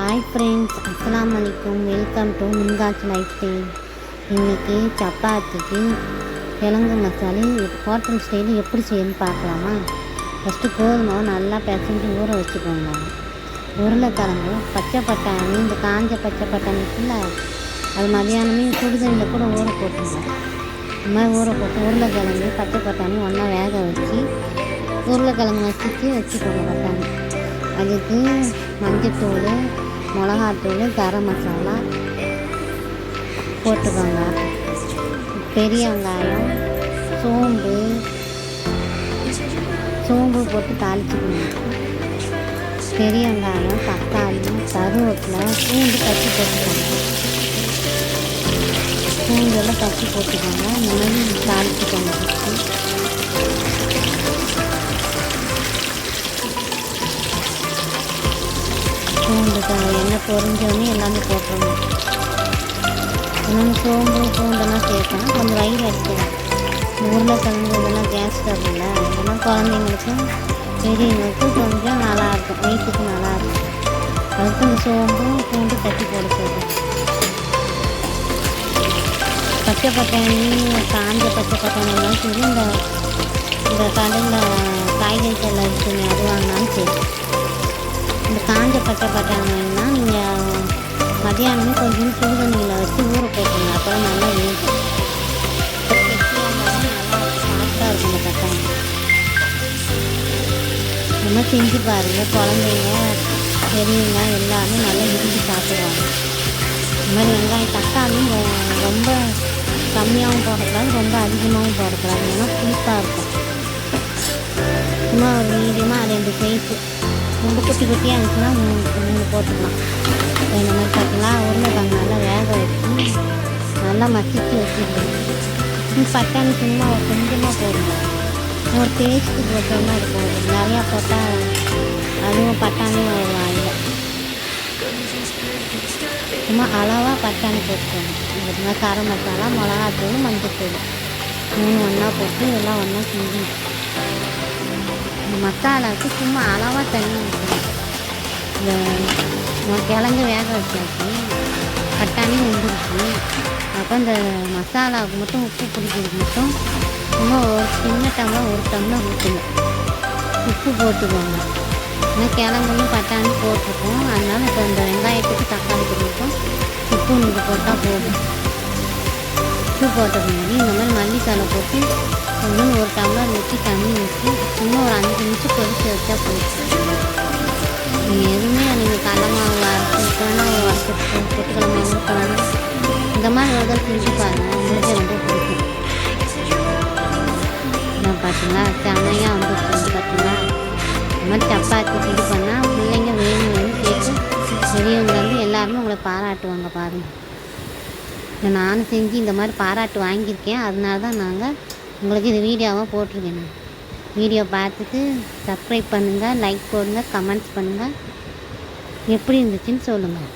Hi friends, அஸ்ஸலாமு அலைக்கும். Welcome to Minkatchi lifestyle. இன்றைக்கி சப்பாத்திக்கு கிழங்கு மசாலி ஹோட்டல் ஸ்டைலு எப்படி செய்யணும்னு பார்க்கலாமா? ஃபஸ்ட்டு கோதுமை நல்லா பிசைஞ்சு ஊற வச்சுக்கோங்க. உருளைக்கிழங்கு, பச்சை பட்டாணி, இந்த காஞ்ச பச்சை பட்டாணி இருக்குல்ல, அது மதியானமே சுடுதண்ணியில் கூட ஊற போட்டுருங்க. இந்த மாதிரி ஊற போட்டு உருளைக்கிழங்கு பச்சை பட்டாணி ஒன்றா வேக வச்சு உருளைக்கிழங்கு வச்சுக்கோங்க. பட்டாணி அதுக்கு மஞ்சத்தூள், மிளகாத்தூள், கரம் மசாலா போட்டுக்கோங்க. பெரிய வெங்காயம், சோம்பு போட்டு தாளிச்சுக்கணும். பெரிய வெங்காயம், தக்காளி, கருவேப்பிலை, பூண்டு தட்டி போட்டுக்கோங்க. பூண்டெல்லாம் தட்டி போட்டுக்கோங்க. இந்த மாதிரி தாளிச்சுக்கோங்க. பூண்டு எண்ணெய் பொரிஞ்சோடனே எல்லாமே போட்டுருணும். இன்னொன்று சோம்பு பூண்டெல்லாம் சேர்த்தோன்னா கொஞ்சம் வயிறு அடிக்கலாம். இந்த உருளைக்கிழங்கு இதெல்லாம் கேஸ் ஸ்டவ்வில் இதெல்லாம் குழந்தைங்களுக்கும் பெரியவங்களுக்கும் கொஞ்சம் நல்லாயிருக்கும், வயிற்றுக்கு நல்லாயிருக்கும். அதுக்கு இந்த சோம்பு பூண்டு தட்டி போட சொல்லுவோம். பச்சை பட்டாணி, காஞ்ச பச்சை பட்டாணி எல்லாம் சரி, இந்த கடையில் காய்கறி கல்ல இருக்குங்க, அது வாங்கினாலும் சரி. இந்த காஞ்ச பச்சை பட்டாணின்னா நீங்கள் மதியானமே கொஞ்சம் சுடுதண்ணியில் வச்சு ஊற போட்டுருங்க. அப்புறம் நல்லா வேகும். நல்லா சாஃப்டாக இருக்கும் இந்த பட்டாணி. இந்த மாதிரி செஞ்சு பாருங்கள். குழந்தைங்க பெரியவங்க எல்லாமே நல்லா விரும்பி சாப்பிடுவாங்க. இந்த மாதிரி வெங்காயம் தக்காளியும் ரொம்ப கம்மியாகவும் போடக்கூடாது, ரொம்ப அதிகமாகவும் போடக்கூடாது. ஏன்னா புளிப்பாக இருக்கும். சும்மா ஒரு மீடியமாக 2 சைஸு, ரொம்ப குட்டி குட்டியாக இருந்துச்சுன்னா 3 போட்டுக்கலாம். இந்த மாதிரி பார்த்தீங்களா, உருளைக்கிழங்கு நல்லா வேக வச்சு நல்லா மசிச்சு வச்சுக்கணும். பட்டாணி சும்மா ஒரு கொஞ்சமாக போடணும். ஒரு டேஸ்ட்டு போட்டோம்னா இருக்கும். நிறையா போட்டால் அதுவும் பட்டாணியும் ஒரு வாயில். சும்மா அளவாக பட்டாணி போட்டுக்கணும். இந்த கரம் மசாலா, மிளகாத்தூள், மஞ்சத்தூள் 3 ஒன்றா போட்டு இதெல்லாம் ஒன்றா செஞ்சு இந்த மசாலாவுக்கு சும்மா அளவாக தண்ணி ஊற்றணும். இந்த கிழங்கு வேக வச்சாச்சு, பட்டாணி வெந்துருச்சு. அப்போ இந்த மசாலாவுக்கு மட்டும் உப்பு பிடிக்கிறதுக்கு மட்டும் சும்மா ஒரு சின்ன டம்ளர் 1 டம்ளர் ஊற்றணும். உப்பு போட்டுக்கோங்க. ஏன்னா கிழங்குலையும் பட்டாணி போட்டிருக்கோம். அதனால் இப்போ இந்த வெங்காயத்துக்கு தக்காளிக்கு மட்டும் உப்பு நீங்கள் போட்டால் போதும். உப்பு போட்ட பின்னாடி இந்த மாதிரி மல்லித்தலை போட்டு கொஞ்சம் 1 டம்ளர் ஊற்றி தண்ணி ஊற்றி சும்மா ஒரு 5 நிமிஷம் கொதிச்சு வச்சா போயிடுச்சு. நீங்கள் எதுவுமே நீங்கள் கடலை மாவு அரைச்சிக்கலாம், பொட்டுக்கடலை மாவு ஊற்றலாம். இந்த மாதிரி ஒரு தடவை செஞ்சு பாருங்கள், உங்களுக்கு ரொம்ப பிடிக்கும். பார்த்தீங்களா, செம்மையாக வந்துருச்சு. பார்த்தீங்களா, இந்த மாதிரி சப்பாத்தி இது பண்ணால் பிள்ளைங்க வேணும் கேட்டு பெரியவங்க எல்லாருமே உங்களை பாராட்டுவாங்க. பாருங்கள், இதை நானும் செஞ்சு இந்த மாதிரி பாராட்டு வாங்கியிருக்கேன். அதனால தான் நாங்கள் உங்களுக்கு இது வீடியோவாக போட்டிருக்கேன். வீடியோ பார்த்துட்டு சப்ஸ்கிரைப் பண்ணுங்கள், லைக் போடுங்க, கமெண்ட்ஸ் பண்ணுங்கள். எப்படி இருந்துச்சுன்னு சொல்லுங்கள்.